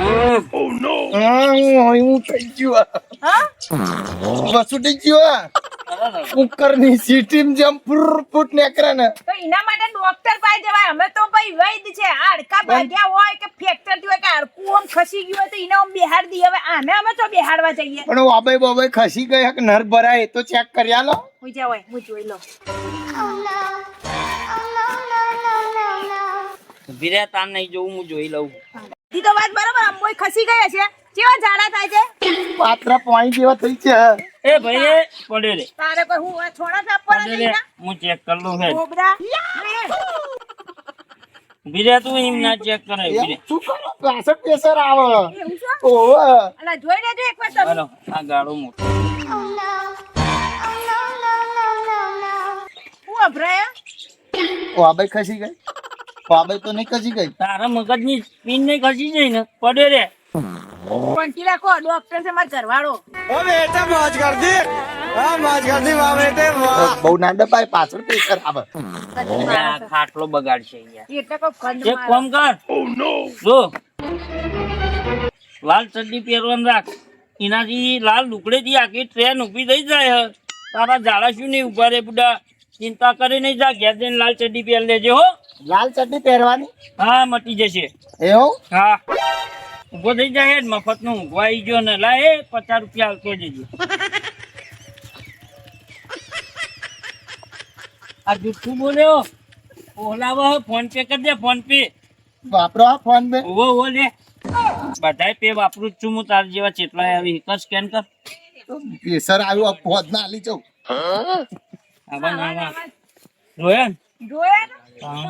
હું થઈ ગયો વસુ થઈ ગયો કુકર ની સીટી જેમ ફૂટ નીકળે ને તો એના માટે ડોક્ટર પાસે જવાય. અમે તો ભાઈ વૈદ છે. હાડકા ભાગ્યા હોય કે ફ્રેક્ચર થયું હોય કે હાડકું આમ ખસી ગયું હોય તો એને આમ બેહાડ દઈએ. હવે આને અમે તો બેહાડવા જઈએ. પણ વાબાઈ બાબાઈ ખસી ગઈ કે નર ભરાય એ તો ચેક કરી આલો. હું જવાય હું જોઈ લઉં. વિરે તાન નહીં જોઉં હું જોઈ લઉં. ઈ તો વાત બરાબર. અમોય ખસી ગયા છે. કેવા ઝાડા થાય છે? પાત્રા પાણી જેવા થઈ છે. એ ભાઈ પડે રે તારે કોઈ હું છોડા સાપવાના નહીં ના? હું ચેક કર લઉં હે. ગોબરા વિરે તું એમ ના ચેક કરે વિરે. શું કરો પાછળ પ્રેશર આવે. એવું છે? ઓવે અલા જોઈ લેજો એકવાર તમે. હાલો આ ગાડો મોટો. હું અભરાયા? વાબાઈ ખસી ગઈ. વાબાઈ તો નહીં ખસી ગઈ. તારા મગજની સ્પિન નહીં ખસી જાય ને પડે રે. પણ કી રાખો ડોક્ટર છે માર ઘરવાળો. બહુ ના દબાય પાછળ પ્રેશર આવે. આ ખાટલો બગાડશે યાર. એટલે કોઈ ખંડ એક કામ કર. જો લાલ ચડ્ડી પહેરવાનું રાખ. એનાથી લાલ લુકડેથી આખી ટ્રેન ઊભી થઈ જાય. તારા ઝાડા શું નહીં ઉભા રે બુડા. ચિંતા કરી નહીં જા ઘેર જઈને લાલ ચડ્ડી પહેર લેજે હો. લાલ ચટણી પહેરવાની હા મટી જશે. એવું હા ઉભો થઈ જાય હેડ મફત નું ઊંઘવા આવી ગયો ને લા એ 50 રૂપિયા આવતો જજો. આ જુઠ્ઠું બોલ્યો. ઓલાવા ફોન પે કરી દે ફોન પે. વાપરો આ ફોન પે. ઓવો લે બધાય પે વાપરું જ છું હું. તાર જેવા ચેટલા આવી કર સ્કેન કર. પ્રેશર આવ્યું આ પહોંચ ના આલી જાઉં. આવા ના જોયા ને? જોયા ને?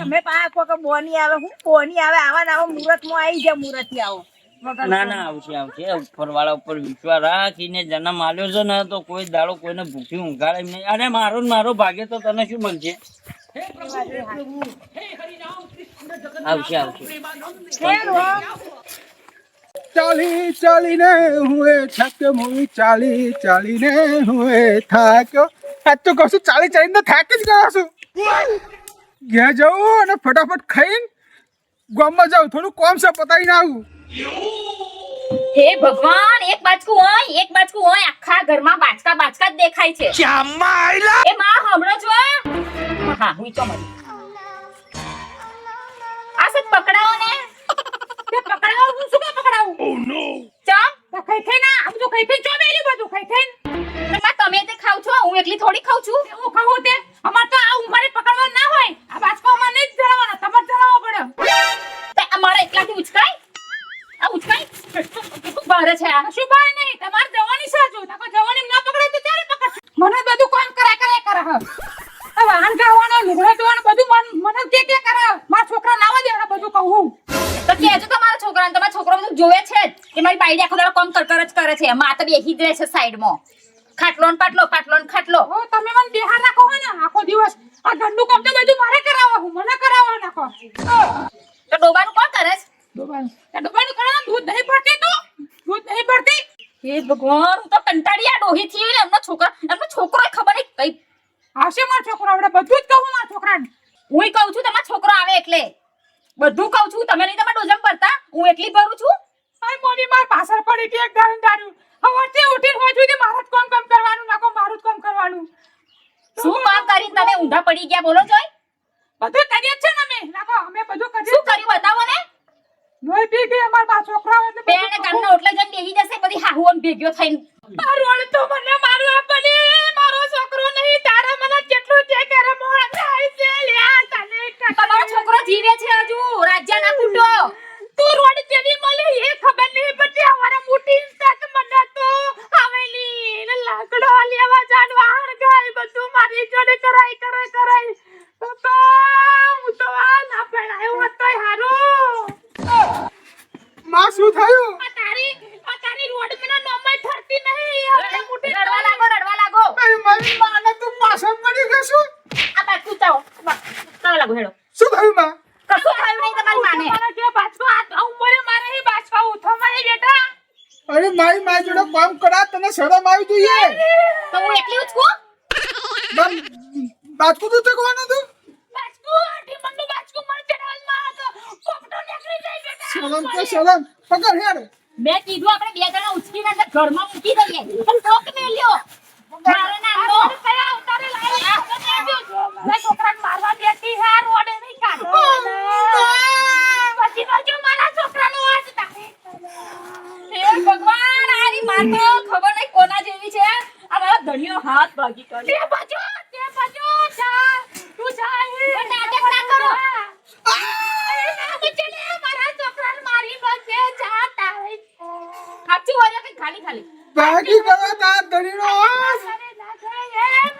અમે પા કોઈ બોની આવે હું બોની આવે આવા ને આવા મુહૂર્તમાં આવી જાય. મુહૂર્તથી આવો ના ના આવશે આવશે. ઉપર વાળા ઉપર વિશ્વાસ રાખીને જન્મ આલ્યો છે ને તો કોઈ દાડો કોઈને ભૂખી ઊંઘાડે એમ નહીં. અરે મારો ને મારો ભાગે તો તને શું બનશે? આવશે આવશે. ચાલી ચાલીને હુએ થક મુઈ ચાલી ચાલીને હુએ થાક્યો. આજ તો કહું છું ચાલી ચાલીને થાકી જ ગયો છું. ઘેર જાઉં અને ફટાફટ ખાઈને ગામમાં જાઉં. થોડું કોમ છે પતાવીને આવું. હે ભગવાન એક બાચકું હોય આખા ઘરમાં બાચકા બાચકા જ દેખાય છે. એ માં હમણો છો. હા હું તો મરી. આ સત પકડાવો ને. તે પકડાવો હું શું કે પકડાવું? ઓ નો. ચમ તો ખાઈ ખાઈ ના આમ તો ખાઈ ખાઈ ચો મેલી બધું ખાઈ ખાઈ. તમે તે ખાવ છો હું એકલી થોડી ખાવ છું. હું ખાવું તે અમાર તો આ ઉંમરે પકડવા ના હોય. આ બાચકો અમાર નહીં જળવાનો તમાર જળાવવો પડે. તે અમારે એકલાથી ઉચકાય? આ ઉચકાય બારે છે. આ શું બારે નહીં તમાર જવાની સાચું. નકો જવાની ના પકડે તો ત્યારે પકડ. મને બધું કોણ કરે હ. આ વાહન કરવાનો લુગડા ધોવાનું બધું મને કે કરે. મારા છોકરા નાવા દે આ બધું કહું. તો કેજો તમારા છોકરાને તમારો છોકરો બધું જોવે છે કે મારી બાઈડી આખો દાડો કામ કર જ કરે છે. માં તો બેહી જ રહે છે સાઈડમાં. ખાટલો ને ખાટલો. ઓ તમે મને બેહાર રાખો હો ને આખો દિવસ. આ ગંદુ કામ તો બધું મારે કરાવવા હું મને કરાવવા નાખો. તો ડોબાનું કોણ કરે છે? ડોબાનું કરે દૂધ નહીં પડતી તું. દૂધ નહીં પડતી. હે ભગવાન હું તો કંટાળી આ ડોહી થી એમનો છોકરો ખબર નહીં કઈ આવશે. મારો છોકરો આપણે બધું જ કહું મારા છોકરાને. હુંય કહું છું તમારો છોકરો આવે એટલે બધું કહું છું. તમે નહીં તમારા ડોઝમ પડતા હું એકલી ભરું છું. અરે મોની માર પાછળ પડી કે એક દારૂ હવારથી ઉઠીને હોય સુધી મારું જ કામ કરવાનું નાખો. મારું જ કામ કરવાનું. શું કામ કરી તમે ઊંધા પડી ગયા બોલો જોઈ? બધું કરીએ છે ને અમે. નાખો અમે બધું કરીએ. શું કર્યું બતાવો ને. નોય પી કે અમાર છોકરા એટલે બેને કાનના ઓટલે જઈને બેહી જશે બધી હાહુઓન ભેગ્યો થઈને. મારું તો મને મારું આપની મારો છોકરો નહીં તારા મને કેટલું તે કરે મોળા થાય છે લ્યા તને. તમારો છોકરો જીવે છે હજુ રાજ્ય ના કુટો. તું રોડ તેની મળે એ ખબર નહીં પડતી. અમારા મોટી ઇન્સાત મને તો આવેલી ને લાકડો લેવા જાનવાણ ગાય બધું મારી જોડે કરાઈ. પપ્પા હું તો આ ના પડાયો હતોય હારું. માં શું થયું? આ તારી રોડ મેના નોમય ફરતી નહીં. હવે મોટી રડવા લાગો. મારી માને તું પાછળ પડી ગયો છું. આ બાજુ ચાઓ. ચાલો લાગો હેડો. શું થયું માં? કશું થયું નહીં તમારી માને. મને કે બાજકો આ ઉંમરે મારે હી બાજકો ઉઠો મારી બેટા. અરે મારી જોડે કામ કરા તને શરમ આવી જોઈએ. તો હું એકલી ઉચકું? બાજકુ તું તે કોણ હતું? બાજકો આટી મંડુ બાજકો મર ચડાલ માં તો પોપટો નીકળી જાય બેટા. સલમ કે સલમ પકડ હેડ મેં કીધું આપણે બે જણા ઉચકીને અંદર ઘરમાં મૂકી દઈએ પણ ટોક મેલ્યો મારે ના લો કયા ઉતારે લાવી મેં છોકરાને મારવા દેતી હે રોડે નહીં કાઢો પછી બાજુ મારા છોકરાનો હાથ તારે હે ભગવાન આરી મારતો ખબર નહીં કોના જેવી છે આ મારા ધણીયો હાથ ભાગી કરી તે બાજુ જા તું જા પણ નાટક ના કરો અરે ના બચલે મારા છોકરાને મારી બચે જા તારે સાચી વાત કે ખાલી ભાગી ગયો તાર ધણીનો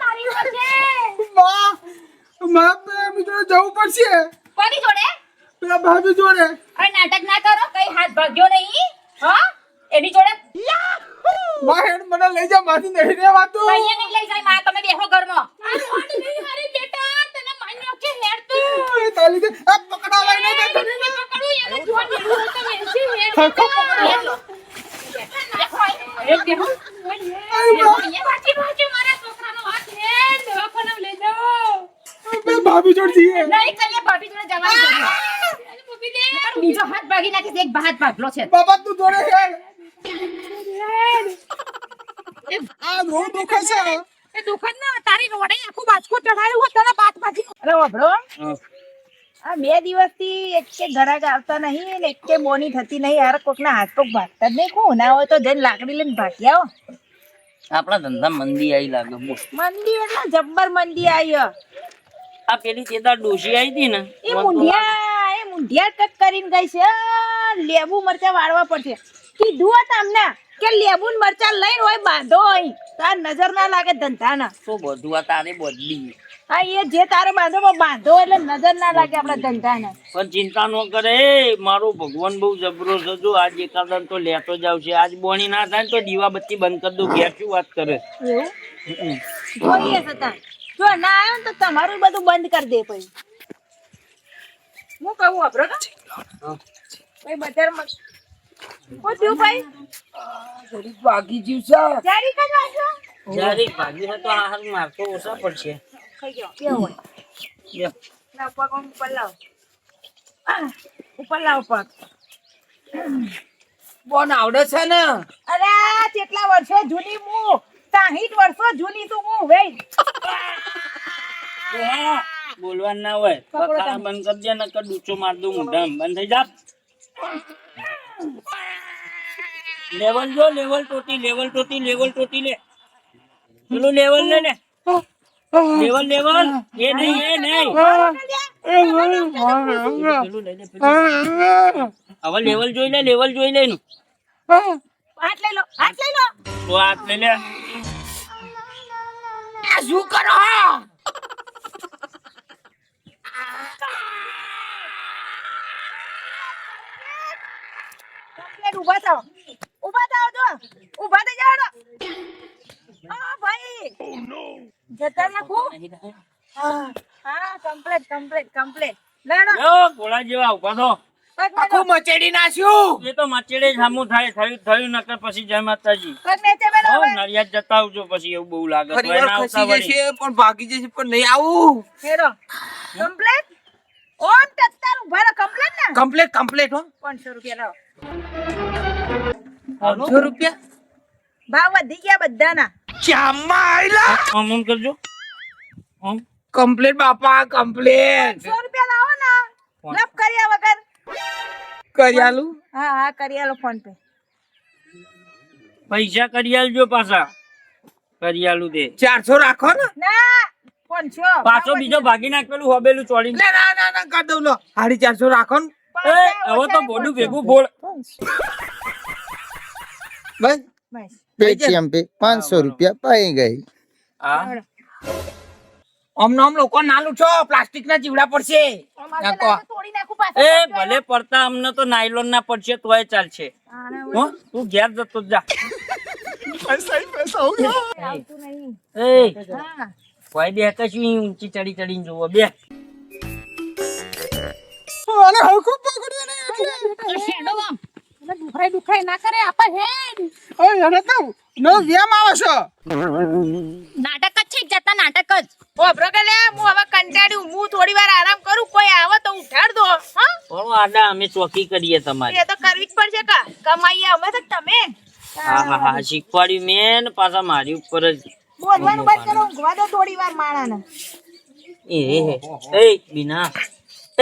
મારી વચ્ચે મારા મિત્રો જવું પડશે કોની જોડે પેલા ભાભી જોડે અરે નાટક ના કરો કઈ હાથ ભાગ્યો નહીં હા એની જોડે વાહેડ મને લઈ જા માથી નહીં રહેવાતું કઈએ નહીં લઈ જાય માં તમે બેહો ઘરમાં આ રોડ નહીં હારી બેટા તને માન્યો કે હેડ તું એ તાલી દે આ પકડાવાય નહીં તાર ધણીને પકડું એને જોન મેળું તો વેચી હેડ ખખો પકડો એક બેહો એ વાચી મારા છોકરાનો હાથ હેડ દવાખાને લઈ જાઓ બે ભાભી જોડે જઈએ નહીં કરીએ ભાભી જોડે જવાનું છે મૂકી દે બીજો હાથ ભાગી નાખે એક હાથ ભાગલો છે બાબા તું જોડે હેડ આ રો દુખે છે એ દુકાન ના તારી રોડે આખું બાજકો ચડાયું હોય તને બાત બાજી અરે વાપરો આ 2 દિવસથી એકે ઘરાક આવતા નહીં ને એકે બોની થતી નહીં યાર કોકના હાથ પગ ભાગતા જ નહીં કોણ ના હોય તો જઈને લાકડી લઈને ભાગી આવો આપણા ધંધા મંદી આવી લાગે બોલ. મંદી એટલે જબ્બર મંદી આવી આ પેલી તેદાર ડોશી આવી હતી ને એ મુંઢિયા કટ કરીને ગઈ છે લેબુ મરચા વાળવા પડશે કીધું હતું તમને કે લેબુ ને મરચા લઈને હોય બાંધો અહીં તાર નજર ના લાગે ધંધાના તો બધું આ તારે બદલી હા એ જે તારે બાંધો એટલે નજર ના લાગે આપણા ધંધાના પણ ચિંતા ન કરે મારો ભગવાન બહુ જબરો છે જો આજ એકાદન તો લેતો જાવ છે આજ બોણી ના થાય ને તો દીવા બત્તી બંધ કરી દઉં ઘેર શું વાત કરે એવું જોઈએ છતાં જો ના આવ્યો ને તો તમારું બધું બંધ કરી દે પછી હું કહું વાપરો તો ભાઈ બજારમાં શું થયું ભાઈ ભાગી જીવ છે જારી કદ વાંચો જ્યારે ભાગી તો આ હાલ મારતો ઓછા પડશે ખાઈ ગયો કેવું હોય લ્યો. ના પગ આમ ઉપર લાવ ઉપર લાવ પગ બોન આવડે છે ને અરે કેટલા વર્ષો જૂની હું 60 વર્ષો જૂની તું હું વેઈ હા, બોલવાનું ના હોય પખાડા બંધ કરી દે નકર ડૂચો માર દઉં મોઢામાં બંધ થઈ જા લેવલ જો લેવલ ટોટી લે પેલું લેવલ લે ને લેવલ એ નહીં પેલું લઈ લે પેલું. હવે લેવલ જોઈ લે એનું હાથ લઈ લો તો હાથ લઈ લે શું કરો કમ્પ્લેટ ઊભા થાઓ જો ઊભા થઈ જાઓ આ ભાઈ જતા નાખો હા કમ્પ્લેટ લેડો યો ઘોડા જેવા ઉભા થો આખું મચેડી નાખ્યું એ તો મચેડે સામું થાય થયું નકર પછી જય માતાજી પગ નીચે મેલો હવે નડિયાદ જતા આવજો પછી એવું બહુ લાગે તો ફરીવાર એના આવતા ખસી વળી. જશે પણ ભાગી જશે પણ નહીં આવું હેરો કમ્પ્લેટ ઓમ ટત્તર ઊભા રહો કમ્પ્લેટ ને કમ્પ્લેટ હો 500 રૂપિયા લાવો 500 રૂપિયા ભાવ વધી ગયા બધાના ચામાં આયલા આમ કરજો આમ કમ્પ્લેટ બાપા કમ્પ્લેટ 100 રૂપિયા લાવો ને લપ કર્યા વગર કર્યાલું હા કરી આલો ફોન પે પૈસા કરી આલજો પાછા કરી આલું તે 400 રાખો ને ના 500 પાછો બીજો ભાગી નાખેલું હોબેલું ચોળી ના કર દઉં લો 450 રાખો ને હવે તો બોડું ભેગું ફોડ बस બસ पेटीएम पे 500 रुपया पाई गई હા આમ લોકો નાલું છો પ્લાસ્ટિક ના જીવડા પડશે નાખો. તોડી નાખું પાછા એ ભલે પડતા અમને તો નાયલોન ના પડશે તોય ચાલશે હો તું ઘેર જતો જ જા આવતું નહીં એ હા કોઈ બે કશું ઊંચી ચડીને જોવો બે અરે હલકું પકડ્યો ને એટલે શેડો આમ દુખાય ના કરે આપા હેડ ઓય એને તો નો વ્યામ આવે છે નાટક જ છે જતા નાટક જ ઓભરો કે લે હું હવે કંટાળ્યું હું થોડી વાર આરામ કરું કોઈ આવે તો ઉઠાડ દો હા થોડો આડા અમે ચોકી કરીએ તમારી એ તો કરવી જ પડશે કા કમાઈએ અમે તો તમે હા શીખવાડ્યું મેં ને પાછા મારી ઉપર જ બોલવાનું બંધ કરો ઊંઘવા દો થોડી વાર માણાને એ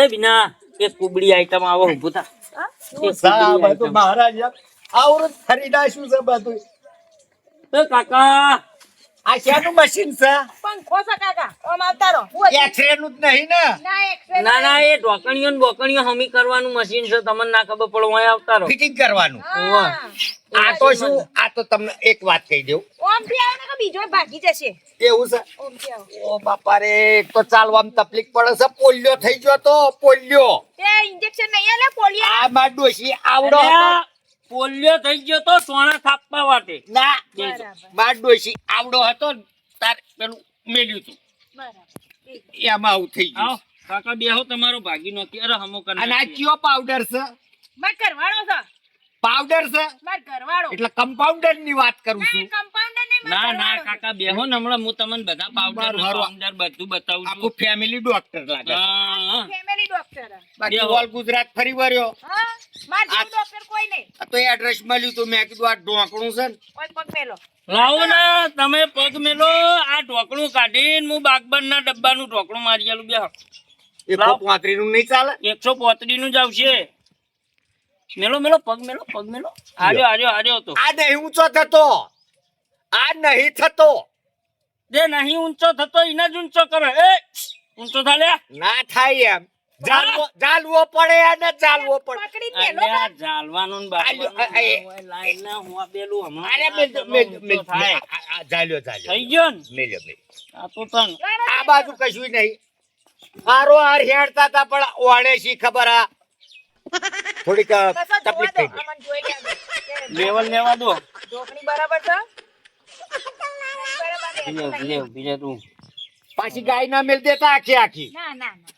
બીના એક કુબડી આઈટમ આવો ઊભું થા મહારાજ આવરું ખરીદાશું છે બધું એ કાકા આ શેનું મશીન છે પંખો છે કાકા ઓમ આવતા રહો હું એક્સરે નું જ નહીં ને ના એક્સરે ના એ ઢોકણીઓ ને બોકણીઓ હમી કરવાનું મશીન છે તમને ના ખબર પડે અહીં આવતા રહો ફિટિંગ કરવાનું ઓવા. આ તો શું આ તો તમને એક વાત કહી દઉં ઓમ થી આવે ને કે બીજો ભાગી જશે એવું છે ઓમ થી આવો ઓ બાપા રે એક તો ચાલવામાં તકલીફ પડે છે પોલિયો થઈ ગયો તો પોલિયો તે ઇન્જેક્શન નહીં આલે પોલિયો આ માં ડોશી આવડો હતો. અલ્યા, પોલિયો થઈ ગયો તો સોના થાપવા વાટે ના બરાબર માં ડોશી આવડો હતો ને તાર પેલું મેલ્યું તું બરાબર એમાં આવું થઈ ગયું આવો કાકા બેહો તમારો ભાગી નોકી અરે હમો કરી અને આ નાખીએ. કયો પાવડર છે માર ઘરવાળો છે પાવડર છે માર ઘરવાળો એટલે કમ્પાઉન્ડર ની વાત કરું ના છું કમ્પાઉન્ડર નહીં માર ના ઘરવાળો. કાકા બેહો ને હમણાં હું તમને બધા પાવડર મારું બધું બતાવું આખું છું ફેમિલી ડોક્ટર લાગે છે. હા ફેમિલી ડોક્ટર બાકી બેહો. ઓલ ગુજરાત ફરી વર્યો હા માર જેવું ડોક્ટર કોઈ નહીં આ તો એડ્રેસ મળ્યું તો મેં કીધું આ ઢોકણું છે ને કોઈ પગ મેલો લાવો ને તમે પગ મેલો આ ઢોકણું કાઢીને હું બાગબનના ડબ્બાનું ઢોકણું મારી આલું બેહો એ લાવ. 35 નું નહીં ચાલે 135 નું જ આવશે મેલો પગ મેલો આર્યો તો આ નહીં ઊંચો થતો આ નહીં થતો જે નહીં ઊંચો થતો એના જ ઊંચો કરો એ ઊંચો થા લે ના થાય એમ જાલવો પડે અને જાલવો પડે પકડી મેલો અલ્યા, જાલવાનું ને બાળવાનું આલ્યો, હોય, લાઈને હું આપેલું હમણાં અરે મેલ ઊંચો થાય. જાલ્યો થઈ ગયો ને મેલ્યો આ તો તન આ બાજુ કશું નહીં હારો હાર હેડતા હતા પણ ઓણે શી ખબર આ થોડીક કસો તકલીફ થઈ ગઈ અમન જોઈ લે લેવલ લેવા દો ઢોકણી બરાબર છે બરાબર લે તું પાછી ગાય ના મેલ દેતા આખી ના ના ના